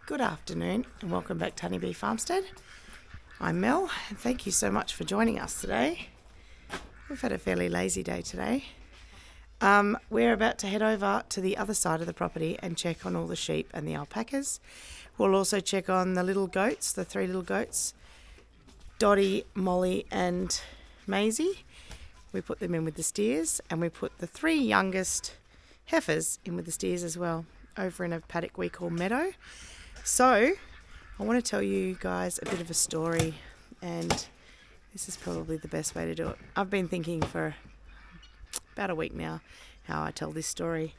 Good afternoon and welcome back to Honeybee Farmstead. I'm Mel and thank you so much for joining us today. We've had a fairly lazy day today. We're about to head over to the other side of the property and check on all the sheep and the alpacas. We'll also check on the little goats, the three little goats, Dottie, Molly and Maisie. We put them in with the steers and we put the three youngest heifers in with the steers as well, over in a paddock we call Meadow. So I want to tell you guys a bit of a story, and this is probably the best way to do it. I've been thinking for about a week now how I tell this story.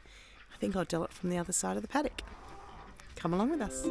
I think I'll tell it from the other side of the paddock. Come along with us.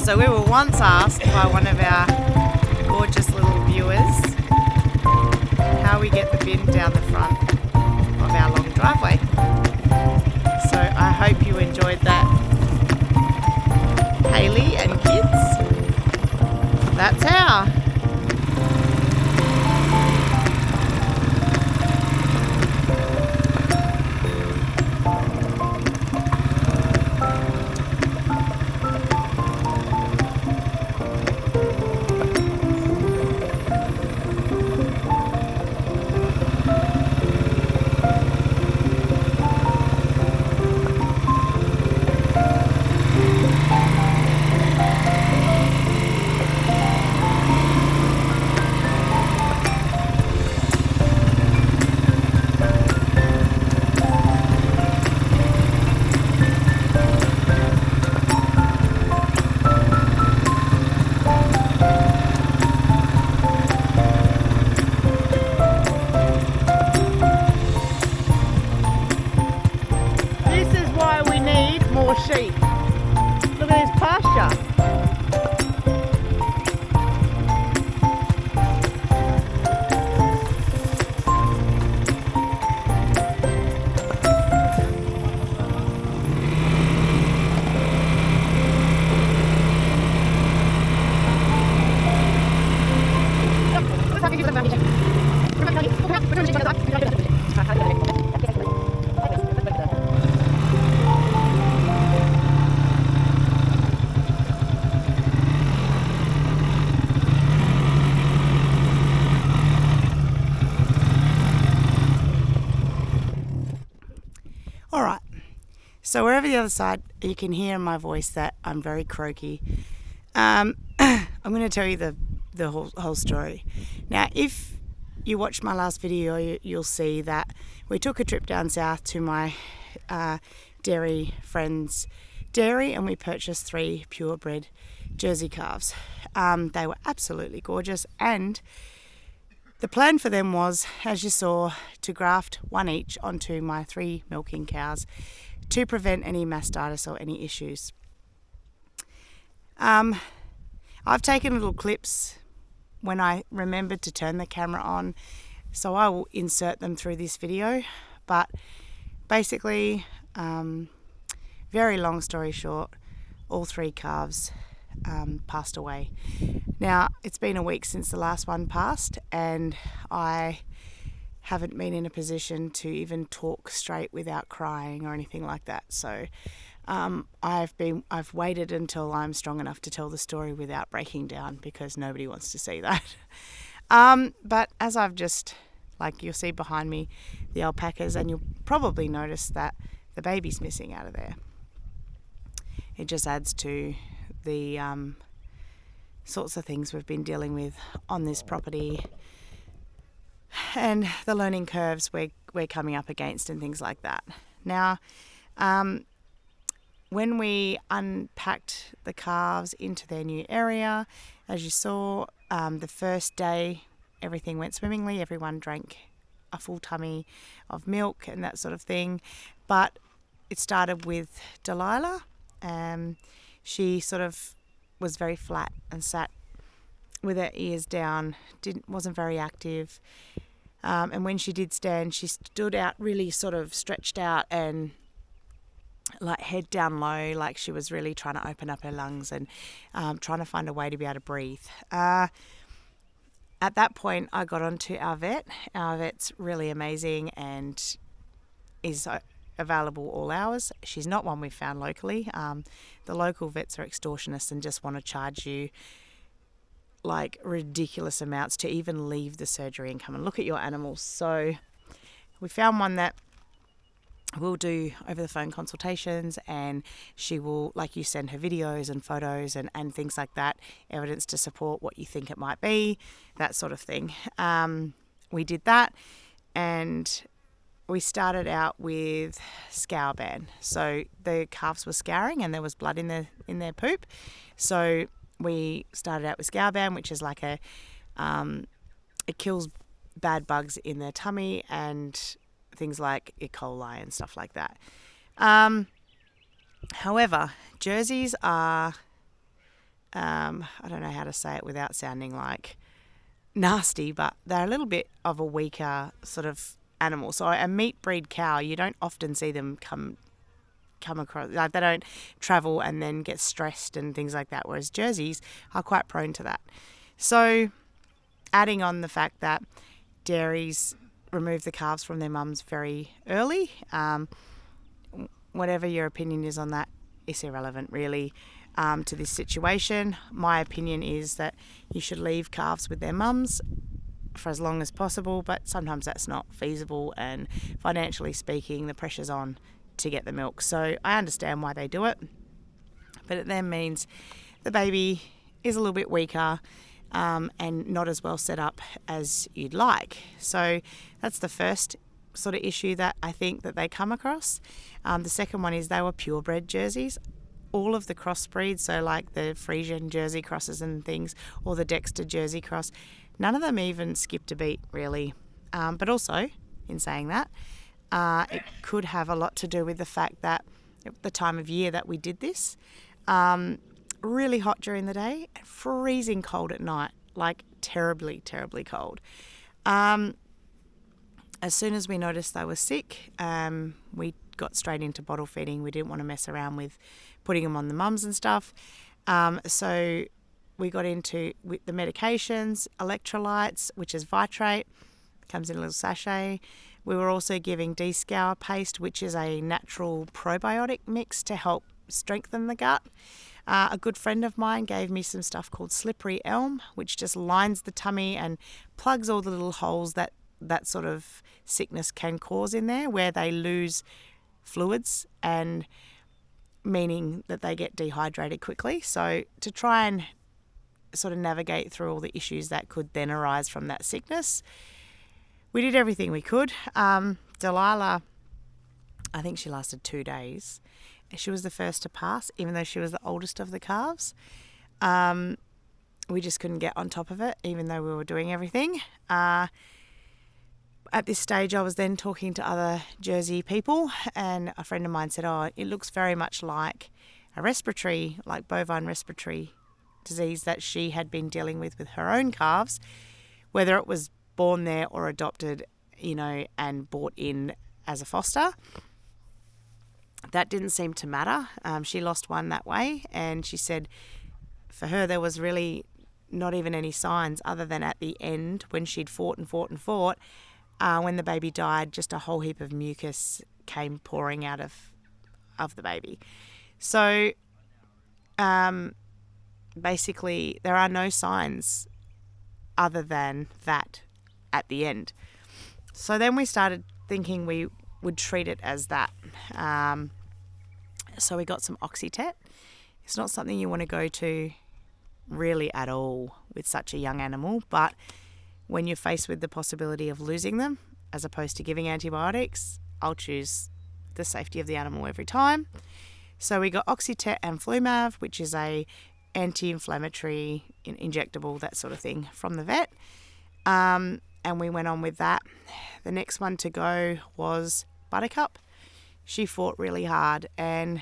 So we were once asked by one of our gorgeous little viewers how we get the bin down the front of our long driveway. So I hope you enjoyed that, Hayley and kids. That's how. More sheep. Look at this pasture. All right, so wherever the other side, you can hear in my voice that I'm very croaky. I'm going to tell you the whole story. Now, if you watched my last video, you'll see that we took a trip down south to my dairy friend's dairy and we purchased 3 purebred Jersey calves. They were absolutely gorgeous, and the plan for them was, as you saw, to graft one each onto my 3 milking cows to prevent any mastitis or any issues. I've taken little clips when I remembered to turn the camera on, so I will insert them through this video. But basically, Very long story short, all 3 calves passed away. Now, it's been a week since the last one passed, and I haven't been in a position to even talk straight without crying or anything like that. So I've waited until I'm strong enough to tell the story without breaking down, because nobody wants to see that. But as I've just, like you'll see behind me, the alpacas, and you'll probably notice that the baby's missing out of there. It just adds to the sorts of things we've been dealing with on this property, and the learning curves we're coming up against and things like that. Now, when we unpacked the calves into their new area, as you saw, the first day everything went swimmingly. Everyone drank a full tummy of milk and that sort of thing. But it started with Delilah. She sort of was very flat and sat with her ears down, wasn't very active. And when she did stand, she stood out really sort of stretched out and like head down low, like she was really trying to open up her lungs and trying to find a way to be able to breathe. At that point, I got onto our vet. Our vet's really amazing and is available all hours. She's not one we've found locally. The local vets are extortionists and just want to charge you like ridiculous amounts to even leave the surgery and come and look at your animals. So we found one that will do over the phone consultations, and she will, like, you send her videos and photos and things like that, evidence to support what you think it might be, that sort of thing. We did that, and we started out with scour ban. So the calves were scouring and there was blood in their poop. So we started out with scour ban, which is like it kills bad bugs in their tummy and things like E. coli and stuff like that. However, Jerseys are, I don't know how to say it without sounding like nasty, but they're a little bit of a weaker sort of animal. So a meat breed cow, you don't often see them come across, like they don't travel and then get stressed and things like that, whereas Jerseys are quite prone to that. So adding on the fact that dairies remove the calves from their mums very early, whatever your opinion is on that is irrelevant really to this situation. My opinion is that you should leave calves with their mums for as long as possible, but sometimes that's not feasible, and financially speaking the pressure's on to get the milk. So I understand why they do it, but it then means the baby is a little bit weaker and not as well set up as you'd like. So that's the first sort of issue that I think that they come across. The second one is they were purebred Jerseys. All of the crossbreeds, so like the Frisian Jersey crosses and things, or the Dexter Jersey cross, none of them even skipped a beat really. But also, in saying that, it could have a lot to do with the fact that the time of year that we did this, really hot during the day, freezing cold at night, like terribly, terribly cold. As soon as we noticed they were sick, we got straight into bottle feeding. We didn't want to mess around with putting them on the mums and stuff. So we got into with the medications, electrolytes, which is Vitrate, comes in a little sachet. We were also giving descour paste, which is a natural probiotic mix to help strengthen the gut. A good friend of mine gave me some stuff called slippery elm, which just lines the tummy and plugs all the little holes that sort of sickness can cause in there, where they lose fluids, and meaning that they get dehydrated quickly. So to try and sort of navigate through all the issues that could then arise from that sickness, we did everything we could. Delilah, I think she lasted 2 days. She was the first to pass, even though she was the oldest of the calves. We just couldn't get on top of it, even though we were doing everything. At this stage, I was then talking to other Jersey people, and a friend of mine said, oh, it looks very much like a respiratory, like bovine respiratory disease that she had been dealing with her own calves, whether it was born there or adopted, and brought in as a foster. that didn't seem to matter. She lost one that way, and she said for her there was really not even any signs other than at the end when she'd fought and fought and fought. When the baby died, just a whole heap of mucus came pouring out of the baby. So basically there are no signs other than that at the end. So then we started thinking we would treat it as that. So we got some Oxytet. It's not something you want to go to really at all with such a young animal, but when you're faced with the possibility of losing them as opposed to giving antibiotics, I'll choose the safety of the animal every time. So we got Oxytet and Flumav, which is a anti-inflammatory, injectable, that sort of thing, from the vet. And we went on with that. The next one to go was Buttercup. She fought really hard and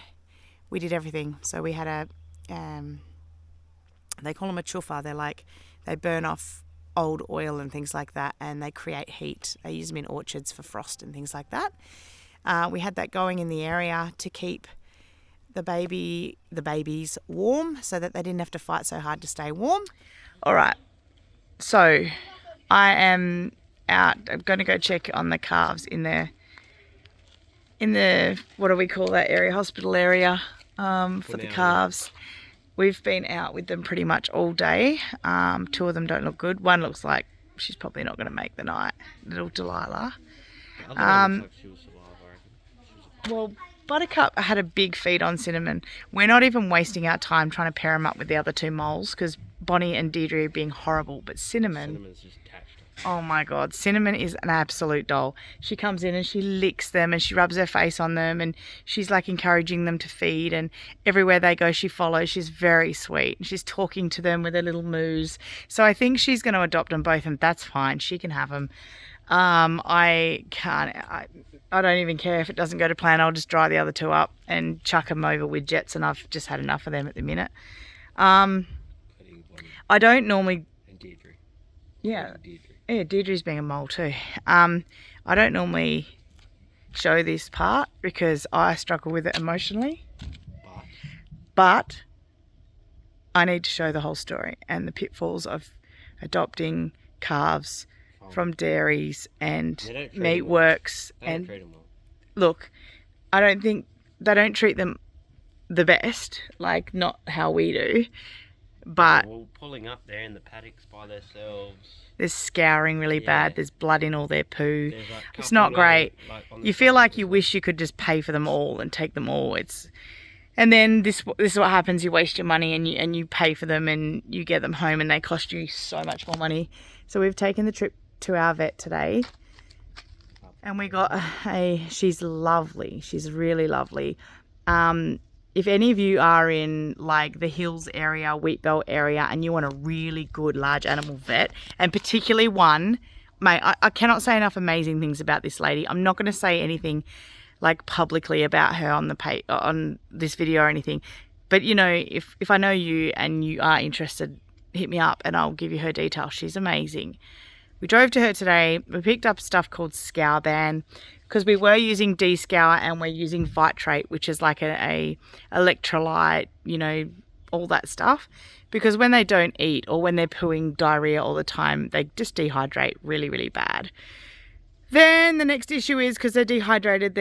we did everything. So we had a, they call them a chuffa. They're like, they burn off old oil and things like that, and they create heat. They use them in orchards for frost and things like that. We had that going in the area to keep the babies warm so that they didn't have to fight so hard to stay warm. All right. So I am out. I'm going to go check on the calves in the what do we call that area? Hospital area for the calves. We've been out with them pretty much all day. 2 of them don't look good. One looks like she's probably not going to make the night. Little Delilah. Well, Buttercup had a big feed on Cinnamon. We're not even wasting our time trying to pair them up with the other 2 moles because Bonnie and Deirdre are being horrible. But Cinnamon's just attached. Oh my God, Cinnamon is an absolute doll. She comes in and she licks them and she rubs her face on them and she's like encouraging them to feed, and everywhere they go she follows. She's very sweet. She's talking to them with her little moos. So I think she's going to adopt them both, and that's fine. She can have them. I don't even care if it doesn't go to plan. I'll just dry the other 2 up and chuck them over with jets, and I've just had enough of them at the minute. I don't normally... Yeah. Yeah, Deirdre's being a mole too. I don't normally show this part because I struggle with it emotionally. But I need to show the whole story and the pitfalls of adopting calves from dairies and meatworks. And look, I don't think they don't treat them the best, like not how we do. But pulling up there in the paddocks by themselves. There's scouring really bad. There's blood in all their poo. It's not great. You feel like you wish you could just pay for them all and take them all. And then this is what happens. You waste your money and you pay for them and you get them home and they cost you so much more money. So we've taken the trip to our vet today, and we got she's lovely. She's really lovely. If any of you are in like the Hills area, Wheatbelt area, and you want a really good large animal vet, and particularly one, mate, I cannot say enough amazing things about this lady. I'm not going to say anything like publicly about her on this video or anything, but you know, if I know you and you are interested, hit me up and I'll give you her details. She's amazing. We drove to her today. We picked up stuff called Scour Ban because we were using D-Scour and we're using Vitrate, which is like a electrolyte, you know, all that stuff. Because when they don't eat or when they're pooing diarrhea all the time, they just dehydrate really, really bad. Then the next issue is because they're dehydrated,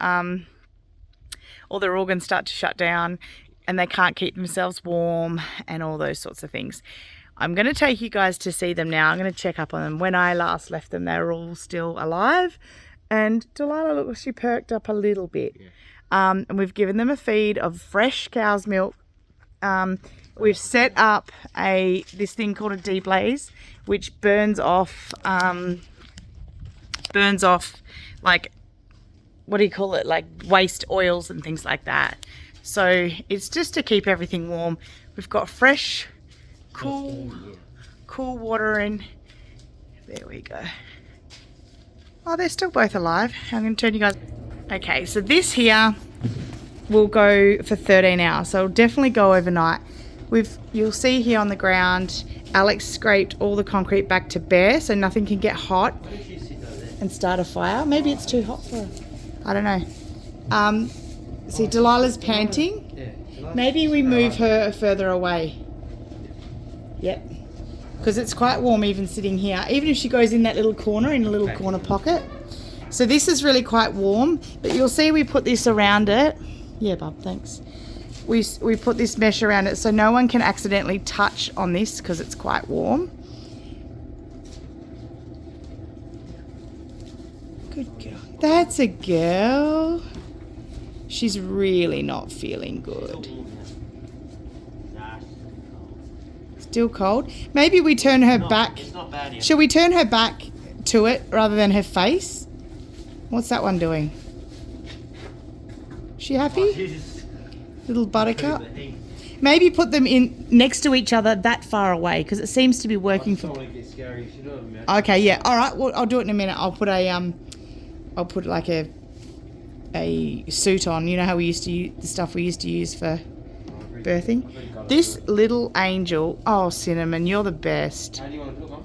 all their organs start to shut down and they can't keep themselves warm and all those sorts of things. I'm going to take you guys to see them now. I'm going to check up on them. When I last left them, they were all still alive. And Delilah, look, she perked up a little bit. Yeah. And we've given them a feed of fresh cow's milk. We've set up this thing called a D-Blaze, which burns off like, what do you call it? Like waste oils and things like that. So it's just to keep everything warm. We've got fresh, cool water in. There we go. Oh, they're still both alive. I'm going to turn you guys. Okay, so this here will go for 13 hours. So it'll definitely go overnight. You'll see here on the ground, Alex scraped all the concrete back to bare so nothing can get hot and start a fire. Maybe it's too hot for her. I don't know. See, Delilah's panting. Yeah. Maybe we move her further away. Yep. Because it's quite warm even sitting here. Even if she goes in that little corner, in a little corner pocket. So this is really quite warm. But you'll see we put this around it. Yeah, bub, thanks. We put this mesh around it so no one can accidentally touch on this because it's quite warm. Good girl. That's a girl. She's really not feeling good. Still cold. Maybe we turn her back. It's not bad yet. Shall we turn her back to it rather than her face? What's that one doing? She happy? Little buttercup. Maybe put them in next to each other that far away because it seems to be working for. Okay, yeah. All right. Well, I'll do it in a minute. I'll put like a suit on. You know how we used to use the stuff we used to use for birthing. This little angel. Oh, Cinnamon, you're the best. How do you want to put one?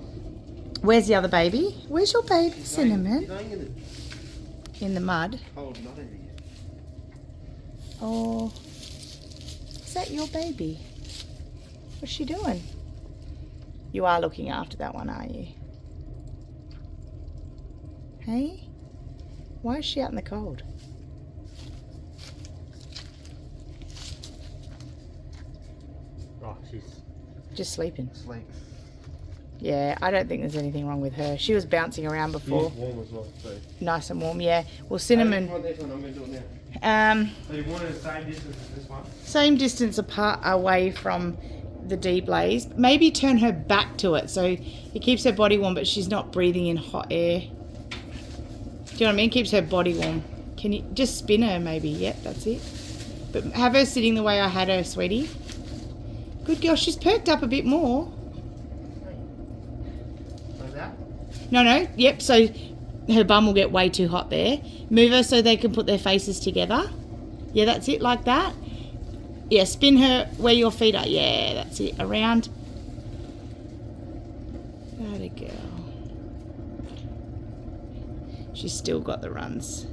Where's the other baby? Where's your baby, Cinnamon? In the mud. Oh. Is that your baby? What's she doing? You are looking after that one, are you? Hey? Why is she out in the cold? Oh, she's just sleeping. asleep. Yeah, I don't think there's anything wrong with her. She was bouncing around before. Warm as well, so. Nice and warm, yeah. Well, Cinnamon. I'm going to do it now. So you want it the same distance as this one? Same distance apart away from the deep blaze. Maybe turn her back to it so it keeps her body warm, but she's not breathing in hot air. Do you know what I mean? Keeps her body warm. Can you just spin her maybe? Yep, that's it. But have her sitting the way I had her, sweetie. Good girl. She's perked up a bit more. Like that? No. Yep, so her bum will get way too hot there. Move her so they can put their faces together. Yeah, that's it, like that. Yeah, spin her where your feet are. Yeah, that's it. Around. That a girl. She's still got the runs.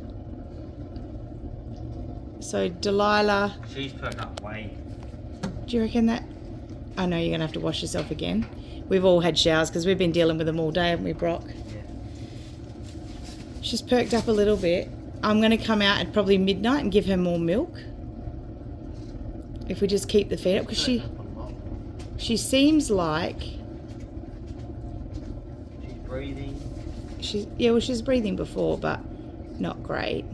So Delilah. She's perked up way. Do you reckon that? I know you're going to have to wash yourself again. We've all had showers because we've been dealing with them all day, haven't we, Brock? Yeah. She's perked up a little bit. I'm going to come out at probably midnight and give her more milk. If we just keep the feed up, because she seems like She's breathing. She's breathing before, but not great.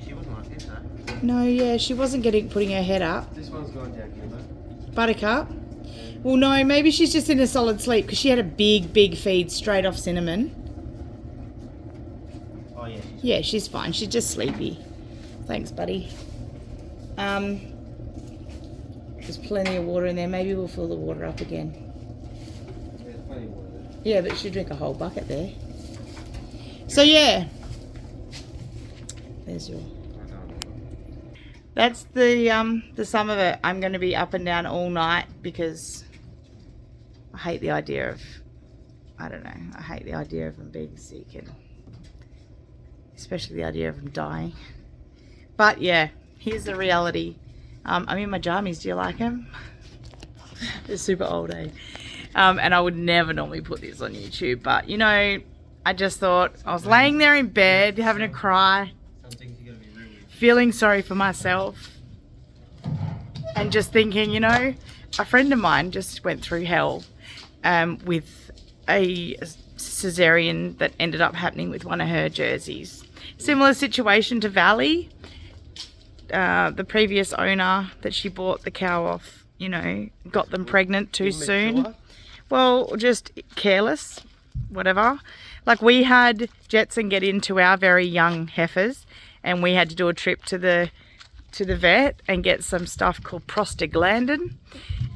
She wasn't like this, huh? No, yeah, she wasn't putting her head up. This one's gone down here, though. Buttercup. Well, no, maybe she's just in a solid sleep because she had a big feed straight off Cinnamon. Oh yeah. Yeah, she's fine. She's just sleepy. Thanks, buddy. There's plenty of water in there. Maybe we'll fill the water up again. There's plenty of water there. Yeah, but she'll drink a whole bucket there. So yeah. There's your. That's the sum of it. I'm going to be up and down all night because I hate the idea of, I don't know, I hate the idea of them being sick and especially the idea of them dying. But yeah, here's the reality. I'm in my jammies. Do you like them? They're super old, eh? And I would never normally put this on YouTube, but you know, I just thought I was laying there in bed having a cry, feeling sorry for myself and just thinking, you know, a friend of mine just went through hell with a cesarean that ended up happening with one of her jerseys. Similar situation to Valley. The previous owner that she bought the cow off, you know, got them pregnant too soon. Well, just careless, whatever. Like we had Jetson get into our very young heifers and we had to do a trip to the vet and get some stuff called prostaglandin,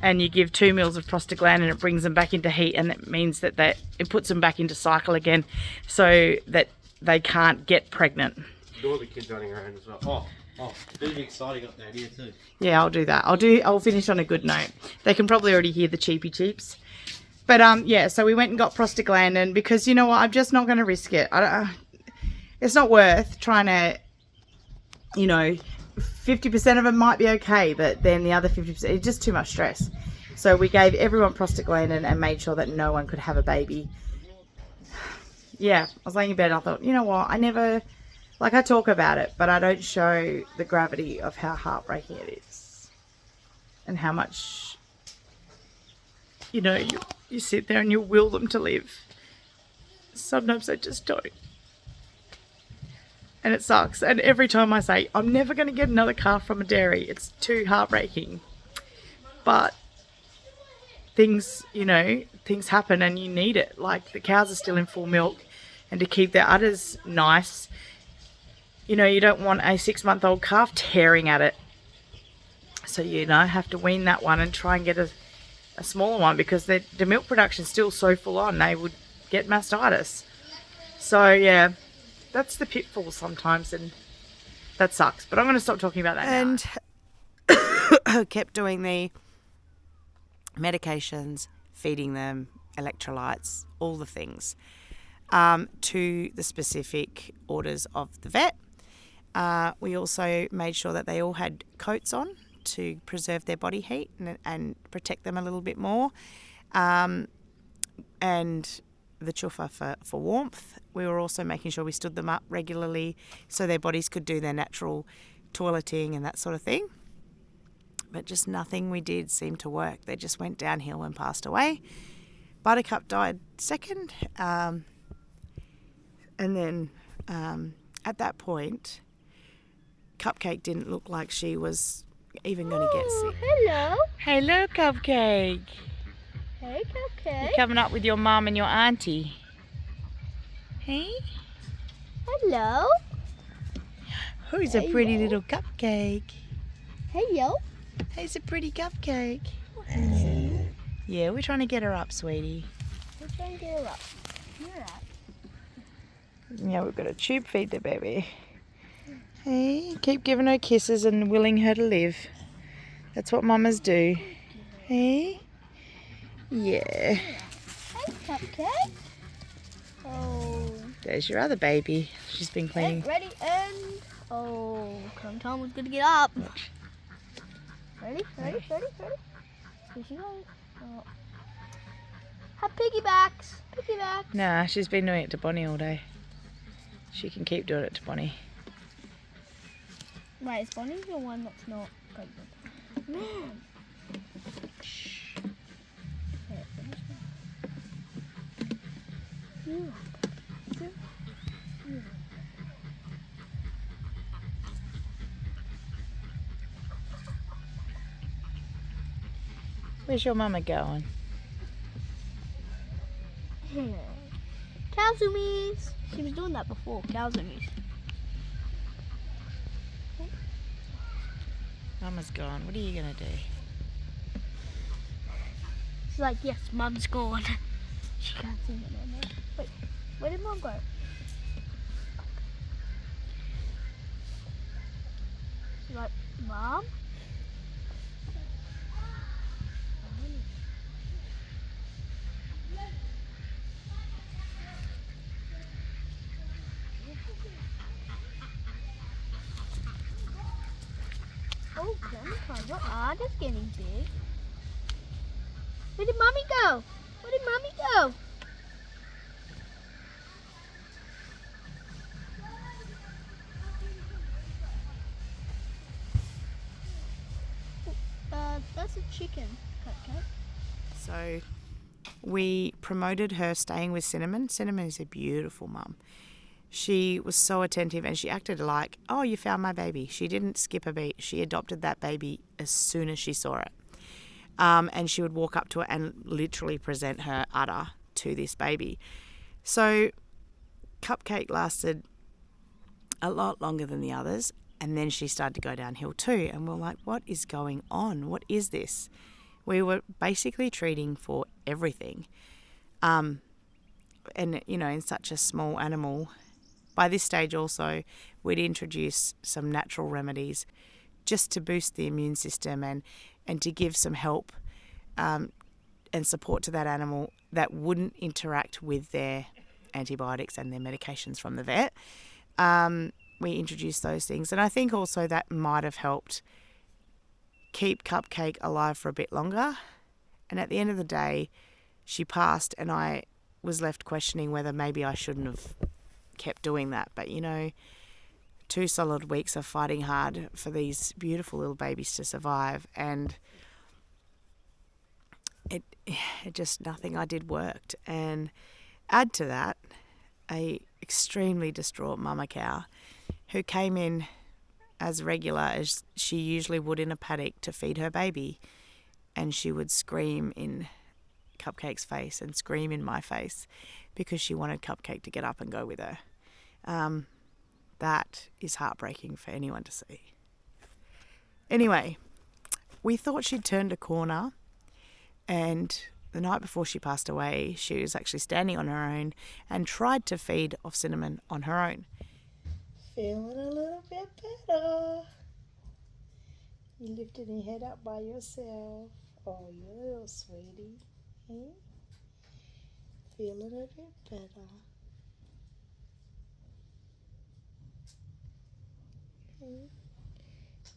and you give 2 mils of prostaglandin, it brings them back into heat, and that means that it puts them back into cycle again so that they can't get pregnant. All the kids running around as well. Oh, really exciting up down here too. Yeah, I'll do that. I'll finish on a good note. They can probably already hear the cheepy cheeps. But yeah, so we went and got prostaglandin because you know what, I'm just not going to risk it. It's not worth trying to, you know, 50% of them might be okay, but then the other 50%, it's just too much stress. So we gave everyone prostaglandin and made sure that no one could have a baby. Yeah, I was laying in bed and I thought, you know what, I never, like I talk about it, but I don't show the gravity of how heartbreaking it is. And how much, you know, you sit there and you will them to live. Sometimes they just don't. And it sucks. And every time I say, I'm never going to get another calf from a dairy, it's too heartbreaking. But things, you know, things happen and you need it. Like the cows are still in full milk, and to keep their udders nice, you know, you don't want a 6-month-old calf tearing at it. So, you know, have to wean that one and try and get a smaller one, because the milk production's still so full on, they would get mastitis. So, yeah, that's the pitfall sometimes, and that sucks. But I'm going to stop talking about that now. And kept doing the medications, feeding them, electrolytes, all the things, to the specific orders of the vet. We also made sure that they all had coats on to preserve their body heat and protect them a little bit more. And the chufa for warmth. We were also making sure we stood them up regularly so their bodies could do their natural toileting and that sort of thing. But just nothing we did seemed to work. They just went downhill and passed away. Buttercup died second. And then at that point, Cupcake didn't look like she was even going to get sick. Hello. Hello, Cupcake. Hey, Cupcake. You're coming up with your mum and your auntie. Hey? Hello. Who's a pretty little cupcake? Hello. Who's a pretty cupcake? Yeah, we're trying to get her up, sweetie. We're trying to get her up. You're up. Yeah, we've got to tube feed the baby. Hey, keep giving her kisses and willing her to live. That's what mamas do. Hey? Yeah. Hey, Cupcake. Oh. There's your other baby. She's been cleaning. Hey, ready, and... Oh, Tom was going to get up. Ready? Here she goes. Oh. Have piggybacks. Nah, she's been doing it to Bonnie all day. She can keep doing it to Bonnie. Wait, is Bonnie the one that's not pregnant? Man. Shh. Where's your mama going? Cow zoomies. She was doing that before. Cow zoomies. Mama's gone. What are you going to do? She's like, yes, Mum's gone. She can't see me no more. Wait, where did Mum go? She's like, Mom? Oh, Grandpa, your art is getting big. Where did Mommy go? That's a chicken, Cupcake. So we promoted her staying with Cinnamon. Cinnamon is a beautiful mum. She was so attentive and she acted like, oh, you found my baby. She didn't skip a beat. She adopted that baby as soon as she saw it. And she would walk up to it and literally present her udder to this baby. So Cupcake lasted a lot longer than the others. And then she started to go downhill too. And we're like, what is going on? What is this? We were basically treating for everything. And, you know, in such a small animal, by this stage also, we'd introduce some natural remedies just to boost the immune system and to give some help and support to that animal that wouldn't interact with their antibiotics and their medications from the vet. we introduced those things. And I think also that might have helped keep Cupcake alive for a bit longer. And at the end of the day, she passed, and I was left questioning whether maybe I shouldn't have kept doing that. But, 2 solid weeks of fighting hard for these beautiful little babies to survive, and it just, nothing I did worked. And add to that, a extremely distraught mama cow who came in as regular as she usually would in a paddock to feed her baby, and she would scream in Cupcake's face and scream in my face because she wanted Cupcake to get up and go with her. That is heartbreaking for anyone to see. Anyway, we thought she'd turned a corner, and the night before she passed away, she was actually standing on her own and tried to feed off Cinnamon on her own. Feeling a little bit better. You lifted your head up by yourself. Oh, you little sweetie. Hey? Feeling a bit better. Hey?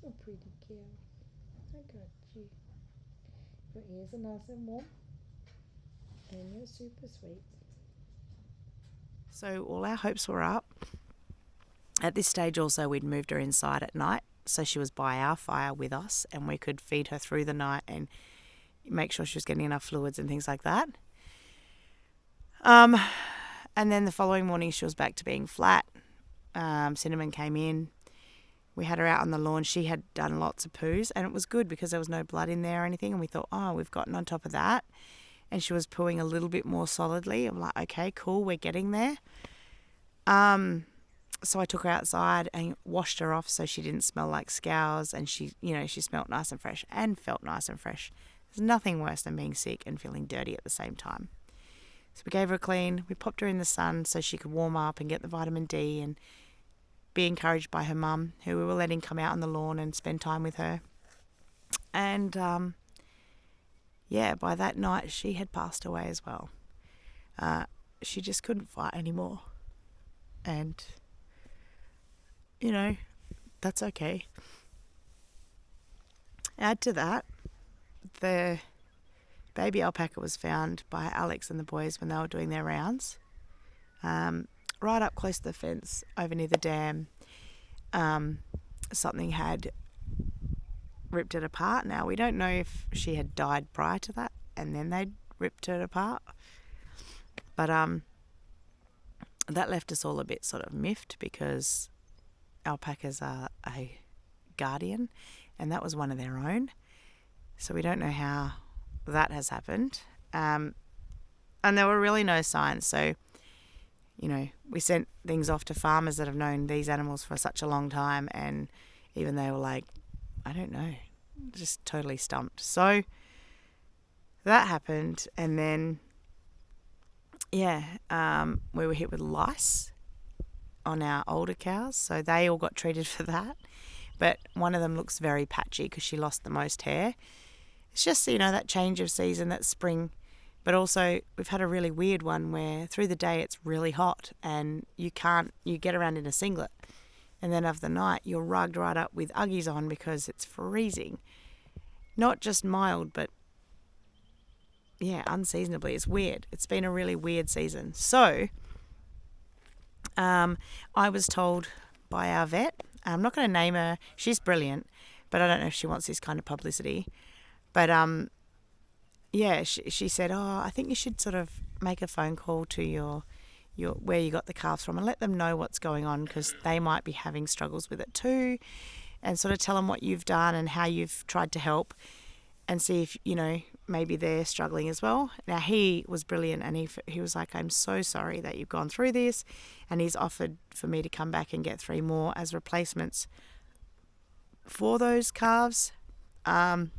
You're a pretty girl. I got you. Your ears are nice and warm. And you're super sweet. So all our hopes were up. At this stage also we'd moved her inside at night, so she was by our fire with us, and we could feed her through the night and make sure she was getting enough fluids and things like that. And then the following morning she was back to being flat. Cinnamon came in. We had her out on the lawn. She had done lots of poos, and it was good because there was no blood in there or anything, and we thought, oh, we've gotten on top of that. And she was pooing a little bit more solidly. I'm like, okay, cool, we're getting there. So I took her outside and washed her off so she didn't smell like scours, and she smelled nice and fresh and felt nice and fresh. There's nothing worse than being sick and feeling dirty at the same time. So we gave her a clean. We popped her in the sun so she could warm up and get the vitamin D and be encouraged by her mum, who we were letting come out on the lawn and spend time with her. And by that night she had passed away as well. She just couldn't fight anymore. And that's okay. Add to that, the baby alpaca was found by Alex and the boys when they were doing their rounds, right up close to the fence over near the dam. Something had ripped it apart. Now, we don't know if she had died prior to that and then they'd ripped it apart. But that left us all a bit sort of miffed because alpacas are a guardian, and that was one of their own. So we don't know how that has happened. And there were really no signs. So, we sent things off to farmers that have known these animals for such a long time, and even they were like, I don't know, just totally stumped. So that happened, and then, we were hit with lice on our older cows, so they all got treated for that. But one of them looks very patchy because she lost the most hair. It's just, that change of season, that spring. But also, we've had a really weird one where through the day it's really hot and you get around in a singlet. And then of the night, you're rugged right up with Uggies on because it's freezing. Not just mild, but unseasonably. It's weird. It's been a really weird season. So, I was told by our vet, I'm not going to name her, she's brilliant, but I don't know if she wants this kind of publicity. But she said, I think you should sort of make a phone call to your where you got the calves from and let them know what's going on, because they might be having struggles with it too, and sort of tell them what you've done and how you've tried to help, and see if maybe they're struggling as well. Now, he was brilliant, and he was like, I'm so sorry that you've gone through this, and he's offered for me to come back and get 3 more as replacements for those calves. The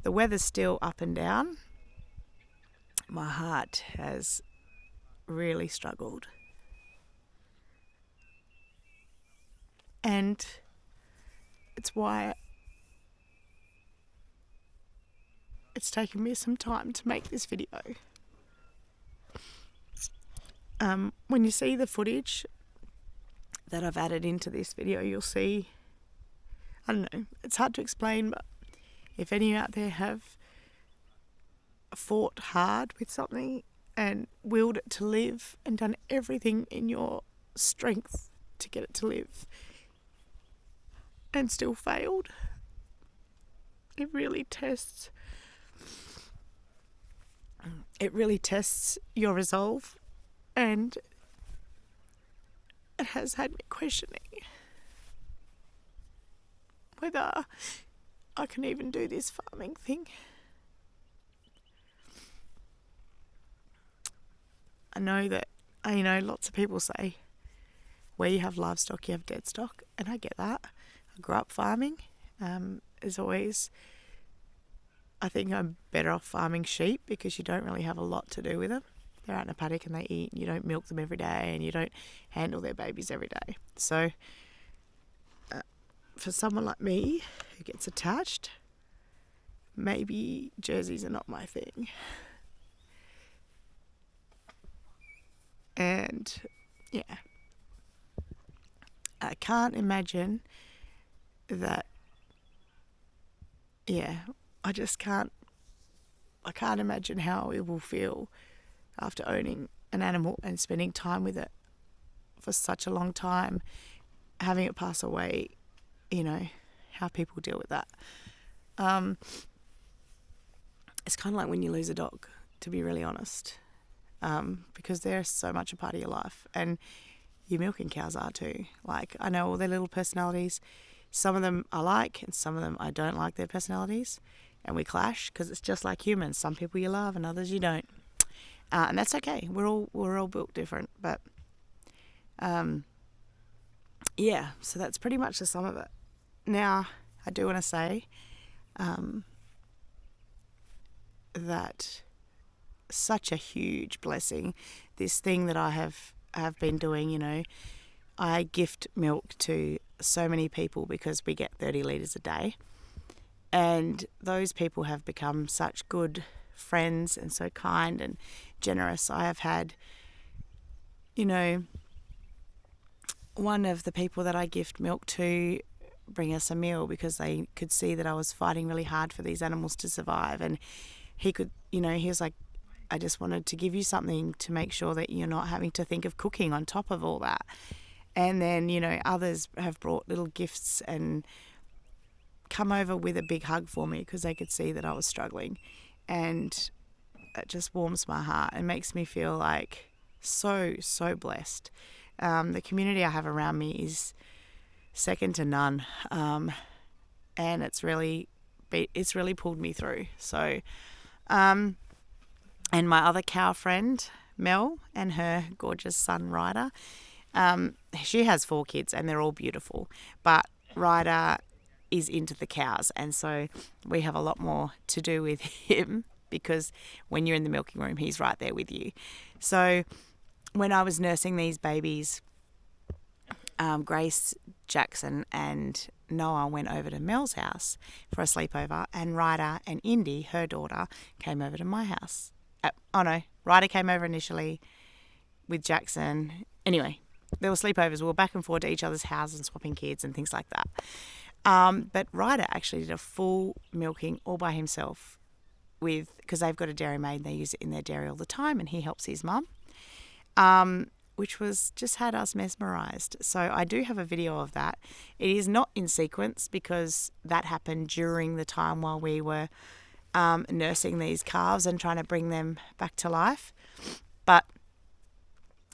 weather's still up and down. My heart has really struggled. And it's why it's taken me some time to make this video. When you see the footage, that I've added into this video, you'll see, I don't know, it's hard to explain, but if any out there have fought hard with something and willed it to live and done everything in your strength to get it to live and still failed, it really tests your resolve, and it has had me questioning whether I can even do this farming thing. I know that, lots of people say where you have livestock, you have dead stock, and I get that. I grew up farming. As always, I think I'm better off farming sheep because you don't really have a lot to do with them. They're out in a paddock and they eat. You don't milk them every day and you don't handle their babies every day. So for someone like me who gets attached, maybe jerseys are not my thing. And yeah, I can't imagine that. Yeah, I can't imagine how it will feel after owning an animal and spending time with it for such a long time, having it pass away, how people deal with that. It's kind of like when you lose a dog, to be really honest, because they're so much a part of your life, and your milking cows are too. Like, I know all their little personalities. Some of them I like and some of them I don't like their personalities, and we clash because it's just like humans. Some people you love and others you don't, and that's okay. We're all built different, but yeah, so that's pretty much the sum of it. Now, I do want to say that such a huge blessing, this thing that I have been doing, I gift milk to so many people because we get 30 litres a day, and those people have become such good friends and so kind and generous. I have had, one of the people that I gift milk to bring us a meal because they could see that I was fighting really hard for these animals to survive, and he could, he was like, I just wanted to give you something to make sure that you're not having to think of cooking on top of all that. And then, others have brought little gifts and come over with a big hug for me because they could see that I was struggling. And it just warms my heart and makes me feel like so, so blessed. The community I have around me is second to none. And it's really pulled me through. So, and my other cow friend, Mel, and her gorgeous son, Ryder, she has 4 kids and they're all beautiful, but Ryder is into the cows, and so we have a lot more to do with him because when you're in the milking room, he's right there with you. So when I was nursing these babies, Grace, Jackson and Noah went over to Mel's house for a sleepover, and Ryder and Indy, her daughter, came over to my house. Ryder came over initially with Jackson. Anyway, there were sleepovers. We were back and forth to each other's houses and swapping kids and things like that. But Ryder actually did a full milking all by himself because they've got a dairy maid and they use it in their dairy all the time, and he helps his mum, which was just had us mesmerised. So I do have a video of that. It is not in sequence because that happened during the time while we were nursing these calves and trying to bring them back to life. But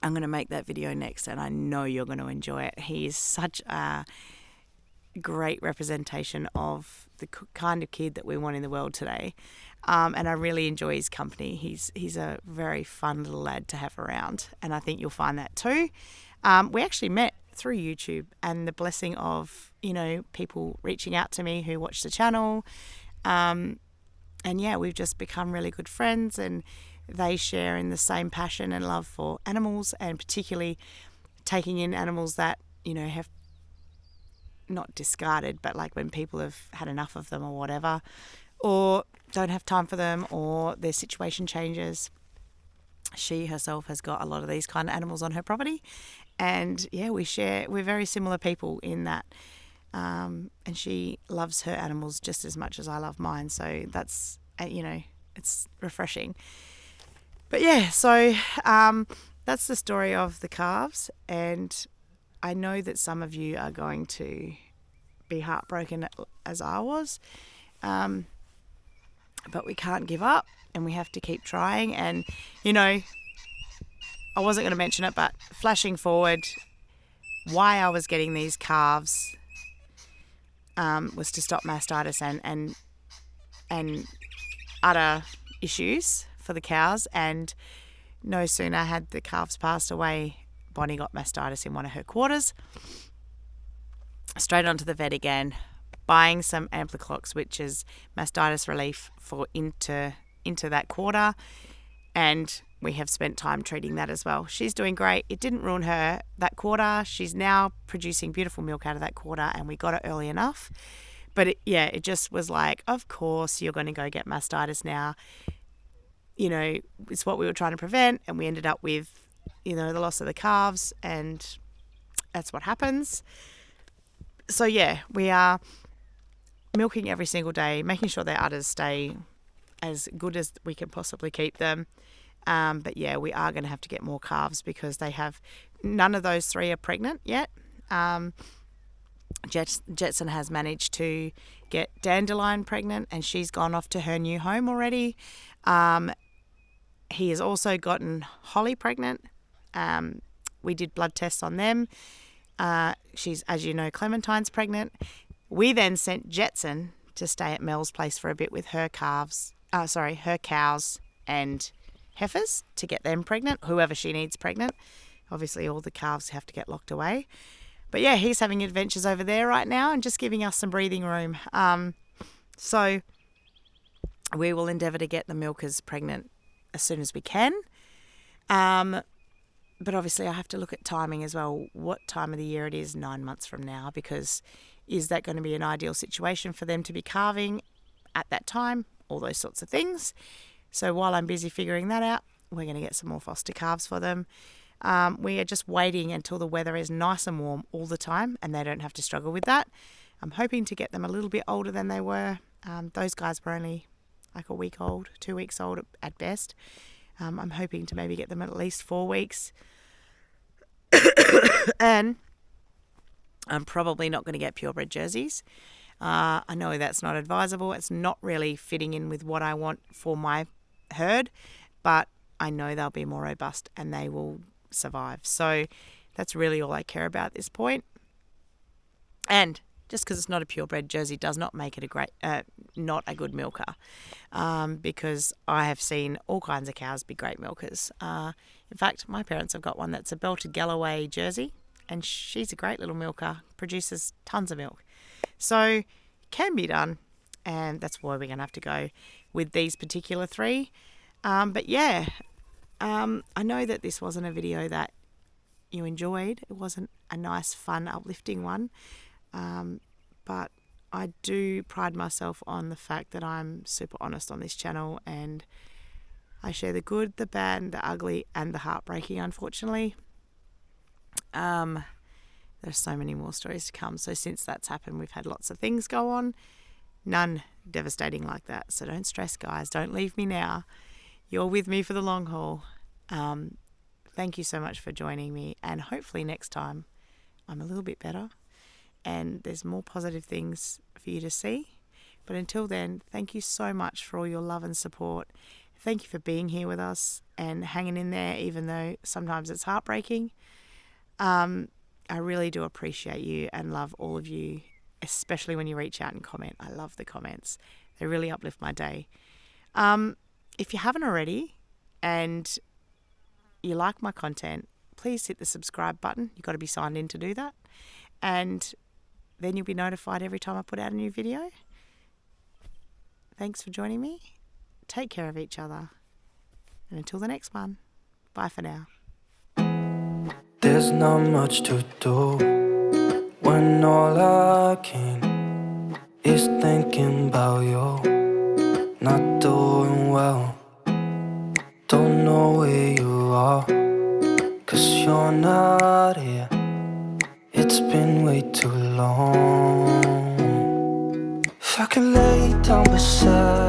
I'm going to make that video next, and I know you're going to enjoy it. He is such a great representation of the kind of kid that we want in the world today, and I really enjoy his company. He's a very fun little lad to have around, and I think you'll find that too. We actually met through YouTube, and the blessing of people reaching out to me who watch the channel, and yeah, we've just become really good friends, and they share in the same passion and love for animals, and particularly taking in animals that have not discarded, but like when people have had enough of them or whatever, or don't have time for them, or their situation changes. She herself has got a lot of these kind of animals on her property, And yeah, we're very similar people in that. And she loves her animals just as much as I love mine. So that's, it's refreshing. But yeah, so that's the story of the calves. And I know that some of you are going to be heartbroken as I was. But we can't give up and we have to keep trying. And, I wasn't going to mention it, but flashing forward, why I was getting these calves was to stop mastitis and other issues for the cows. And no sooner had the calves passed away, Bonnie got mastitis in one of her quarters. Straight onto the vet again, buying some Ampliclox, which is mastitis relief for into that quarter. And we have spent time treating that as well. She's doing great. It didn't ruin her that quarter. She's now producing beautiful milk out of that quarter, and we got it early enough. But it just was like, of course you're going to go get mastitis now. It's what we were trying to prevent, and we ended up with, the loss of the calves, and that's what happens. So yeah, we are milking every single day, making sure their udders stay as good as we can possibly keep them. But yeah, we are going to have to get more calves because none of those three are pregnant yet. Jetson has managed to get Dandelion pregnant, and she's gone off to her new home already. He has also gotten Holly pregnant. We did blood tests on them. She's, as you know, Clementine's pregnant. We then sent Jetson to stay at Mel's place for a bit with her cows and heifers to get them pregnant, whoever she needs pregnant. Obviously, all the calves have to get locked away. But yeah, he's having adventures over there right now and just giving us some breathing room. So we will endeavour to get the milkers pregnant as soon as we can. But obviously I have to look at timing as well, what time of the year it is 9 months from now, because is that going to be an ideal situation for them to be calving at that time? All those sorts of things. So while I'm busy figuring that out, we're going to get some more foster calves for them. We are just waiting until the weather is nice and warm all the time and they don't have to struggle with that. I'm hoping to get them a little bit older than they were. Those guys were only like a week old, 2 weeks old at best. I'm hoping to maybe get them at least 4 weeks. And I'm probably not going to get purebred jerseys. I know that's not advisable. It's not really fitting in with what I want for my herd, but I know they'll be more robust and they will survive. So that's really all I care about at this point. And just because it's not a purebred jersey does not make it not a good milker, because I have seen all kinds of cows be great milkers. In fact, my parents have got one that's a belted Galloway jersey, and she's a great little milker, produces tons of milk. So can be done, and that's why we're going to have to go with these particular three. But yeah, I know that this wasn't a video that you enjoyed. It wasn't a nice, fun, uplifting one. But I do pride myself on the fact that I'm super honest on this channel, and I share the good, the bad, the ugly, and the heartbreaking, unfortunately. There's so many more stories to come. So since that's happened, we've had lots of things go on. None devastating like that. So don't stress, guys. Don't leave me now. You're with me for the long haul. Thank you so much for joining me. And hopefully next time I'm a little bit better and there's more positive things for you to see. But until then, thank you so much for all your love and support. Thank you for being here with us and hanging in there, even though sometimes it's heartbreaking. I really do appreciate you and love all of you, especially when you reach out and comment. I love the comments. They really uplift my day. If you haven't already and you like my content, please hit the subscribe button. You've got to be signed in to do that. And then you'll be notified every time I put out a new video. Thanks for joining me. Take care of each other. And until the next one, bye for now. There's not much to do when all I can is thinking about you. Not doing well, don't know where you are, 'cause you're not out here. It's been way too long. If I could lay down beside